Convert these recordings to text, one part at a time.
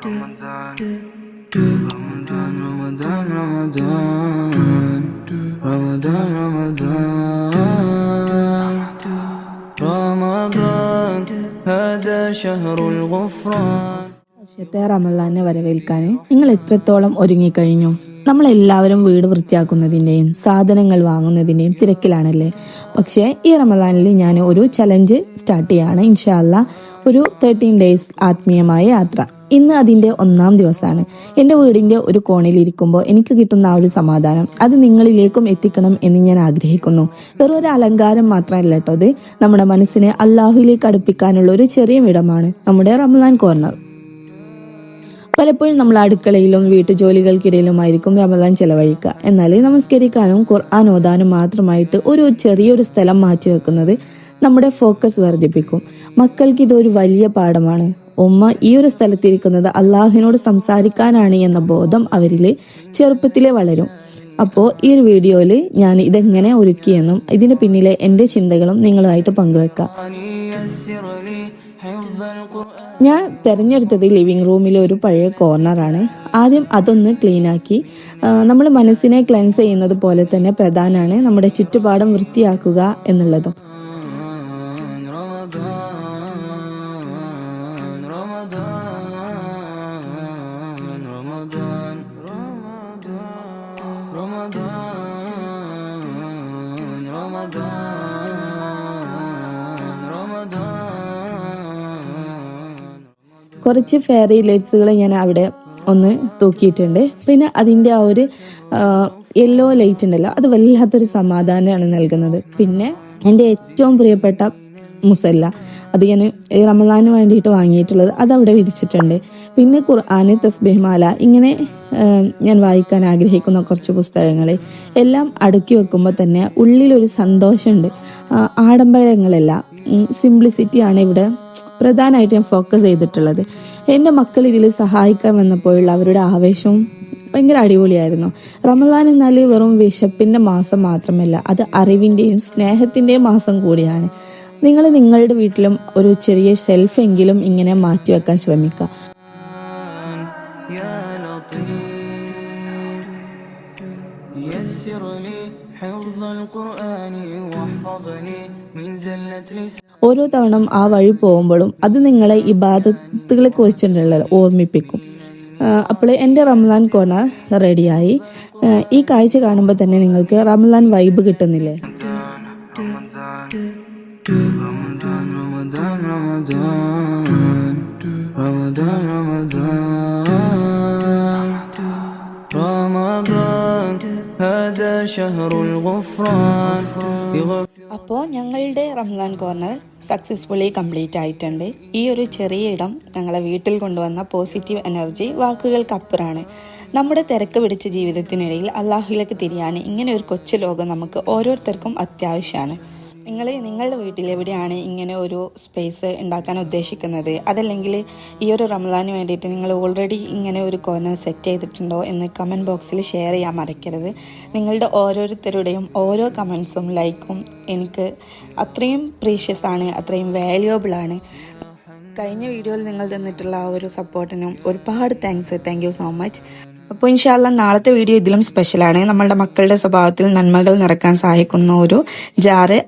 رمضان رمضان رمضان رمضان رمضان رمضان هذا شهر الغفران. റമളാനെ വരവേൽക്കാൻ നിങ്ങൾ എത്രത്തോളം ഒരുങ്ങിക്കഴിഞ്ഞു? നമ്മളെല്ലാവരും വീട് വൃത്തിയാക്കുന്നതിൻ്റെയും സാധനങ്ങൾ വാങ്ങുന്നതിൻ്റെയും തിരക്കിലാണല്ലേ. പക്ഷേ ഈ റമളാനിൽ ഞാൻ ഒരു ചലഞ്ച് സ്റ്റാർട്ട് ചെയ്യാണ്. ഇൻഷാ അല്ലാഹ് ഒരു 13 days ആത്മീയമായ യാത്ര. ഇന്ന് അതിൻ്റെ 1ാം ദിവസമാണ്. എൻ്റെ വീടിൻ്റെ ഒരു കോണിലിരിക്കുമ്പോൾ എനിക്ക് കിട്ടുന്ന ആ ഒരു സമാധാനം അത് നിങ്ങളിലേക്കും എത്തിക്കണം എന്ന് ഞാൻ ആഗ്രഹിക്കുന്നു. വെറും ഒരു അലങ്കാരം മാത്രമല്ല കേട്ടോ, അത് നമ്മുടെ മനസ്സിനെ അല്ലാഹുവിലേക്ക് അടുപ്പിക്കാനുള്ള ഒരു ചെറിയ ഇടമാണ് നമ്മുടെ റമളാൻ കോർണർ. പലപ്പോഴും നമ്മൾ അടുക്കളയിലും വീട്ടുജോലികൾക്കിടയിലുമായിരിക്കും റമളാൻ ചെലവഴിക്കുക. എന്നാൽ നമസ്കരിക്കാനും ഖുർആൻ ഓതാനും മാത്രമായിട്ട് ഒരു ചെറിയൊരു സ്ഥലം മാറ്റിവെക്കുന്നത് നമ്മുടെ ഫോക്കസ് വർദ്ധിപ്പിക്കും. മക്കൾക്ക് ഇതൊരു വലിയ പാഠമാണ്. ഉമ്മ ഈ ഒരു സ്ഥലത്തിരിക്കുന്നത് അള്ളാഹുവിനോട് സംസാരിക്കാനാണ് എന്ന ബോധം അവരിൽ ചെറുപ്പത്തിലേ വളരും. അപ്പോൾ ഈ ഒരു വീഡിയോയിൽ ഞാൻ ഇതെങ്ങനെ ഒരുക്കിയെന്നും ഇതിന് പിന്നിലെ എൻ്റെ ചിന്തകളും നിങ്ങളുമായിട്ട് പങ്കുവെക്കാം. ഞാൻ തിരഞ്ഞെടുത്തത് ലിവിങ് റൂമിലെ ഒരു പഴയ കോർണറാണ്. ആദ്യം അതൊന്ന് ക്ലീനാക്കി. നമ്മൾ മനസ്സിനെ ക്ലെൻസ് ചെയ്യുന്നത് പോലെ തന്നെ പ്രധാനമാണ് നമ്മുടെ ചുറ്റുപാടും വൃത്തിയാക്കുക എന്നുള്ളതും. കുറച്ച് ഫെയറി ലൈറ്റ്സുകൾ ഞാൻ അവിടെ ഒന്ന് തൂക്കിയിട്ടുണ്ട്. പിന്നെ അതിൻ്റെ ആ ഒരു യെല്ലോ ലൈറ്റ് ഉണ്ടല്ലോ, അത് വല്ലാത്തൊരു സമാധാനമാണ് നൽകുന്നത്. പിന്നെ എൻ്റെ ഏറ്റവും പ്രിയപ്പെട്ട മുസല്ല, അത് ഞാൻ റമളാന് വേണ്ടിയിട്ട് വാങ്ങിയിട്ടുള്ളത്, അതവിടെ വിരിച്ചിട്ടുണ്ട്. പിന്നെ ഖുർആന്, തസ്ബീഹ് മാല, ഇങ്ങനെ ഞാൻ വായിക്കാൻ ആഗ്രഹിക്കുന്ന കുറച്ച് പുസ്തകങ്ങൾ എല്ലാം അടുക്കി വെക്കുമ്പോൾ തന്നെ ഉള്ളിലൊരു സന്തോഷമുണ്ട്. ആഡംബരങ്ങളല്ല, സിംപ്ലിസിറ്റിയാണ് ഇവിടെ പ്രധാനമായിട്ട് ഞാൻ ഫോക്കസ് ചെയ്തിട്ടുള്ളത്. എൻ്റെ മക്കൾ ഇതിൽ സഹായിക്കാൻ വന്നപ്പോഴുള്ള അവരുടെ ആവേശവും ഭയങ്കര അടിപൊളിയായിരുന്നു. റമളാൻ എന്നാൽ വെറും വിശപ്പിൻ്റെ മാസം മാത്രമല്ല, അത് അറിവിൻ്റെയും സ്നേഹത്തിൻ്റെയും മാസം കൂടിയാണ്. നിങ്ങൾ നിങ്ങളുടെ വീട്ടിലും ഒരു ചെറിയ ഷെൽഫ് എങ്കിലും ഇങ്ങനെ മാറ്റിവെക്കാൻ ശ്രമിക്കുക. ഓരോ തവണ ആ വഴി പോകുമ്പോഴും അത് നിങ്ങളെ ഇബാദത്തുകളെ കുറിച്ചിട്ടുള്ള ഓർമ്മിപ്പിക്കും. അപ്പോൾ എൻ്റെ റമളാൻ കോർണർ റെഡിയായി. ഈ കാഴ്ച കാണുമ്പോൾ തന്നെ നിങ്ങൾക്ക് റമളാൻ വൈബ് കിട്ടുന്നില്ലേ? رمضان رمضان رمضان رمضان رمضان رمضان هذا شهر الغفران. അപ്പോൾ ഞങ്ങളുടെ റമളാൻ കോർണർ സക്സസ്ഫുള്ളി കംപ്ലീറ്റ് ആയിട്ടുണ്ട്. ഈ ഒരു ചെറിയ ഇടം ഞങ്ങളെ വീട്ടിൽ കൊണ്ടുവന്ന പോസിറ്റീവ് എനർജി വാക്കുകൾക്കപ്പുറമാണ്. നമ്മുടെ തിരക്ക് പിടിച്ച ജീവിതത്തിനിടയിൽ അള്ളാഹുവിലേക്ക് തിരിയാൻ ഇങ്ങനെ ഒരു കൊച്ചു ലോകം നമുക്ക് ഓരോരുത്തർക്കും അത്യാവശ്യമാണ്. നിങ്ങളുടെ വീട്ടിൽ എവിടെയാണ് ഇങ്ങനെ ഒരു സ്പേസ് ഉണ്ടാക്കാൻ ഉദ്ദേശിക്കുന്നത്? അതല്ലെങ്കിൽ ഈ ഒരു റമളാന് വേണ്ടിയിട്ട് നിങ്ങൾ ഓൾറെഡി ഇങ്ങനെ ഒരു കോർണർ സെറ്റ് ചെയ്തിട്ടുണ്ടോ എന്ന് കമൻറ്റ് ബോക്സിൽ ഷെയർ ചെയ്യാൻ മറക്കരുത്. നിങ്ങളുടെ ഓരോരുത്തരുടെയും ഓരോ കമൻസും ലൈക്കും എനിക്ക് അത്രയും പ്രീഷ്യസ് ആണ്, അത്രയും വാല്യുബിൾ ആണ്. കഴിഞ്ഞ വീഡിയോയിൽ നിങ്ങൾ തന്നിട്ടുള്ള ആ ഒരു സപ്പോർട്ടിനും ഒരുപാട് താങ്ക് യു സോ മച്ച്. അപ്പോൾ ഇൻഷാ അല്ലാഹ് നാളത്തെ വീഡിയോ ഇതിലും സ്പെഷ്യലാണ്. നമ്മളുടെ മക്കളുടെ സ്വഭാവത്തിൽ നന്മകൾ നിറക്കാൻ സഹായിക്കുന്ന ഒരു ജാറ്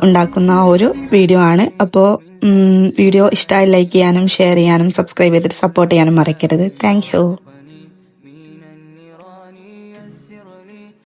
ഉണ്ടാക്കുന്ന ഒരു വീഡിയോ ആണ്. അപ്പോൾ വീഡിയോ ഇഷ്ടമായി ലൈക്ക് ചെയ്യാനും ഷെയർ ചെയ്യാനും സബ്സ്ക്രൈബ് ചെയ്തിട്ട് സപ്പോർട്ട് ചെയ്യാനും മറക്കരുത്. Thank you.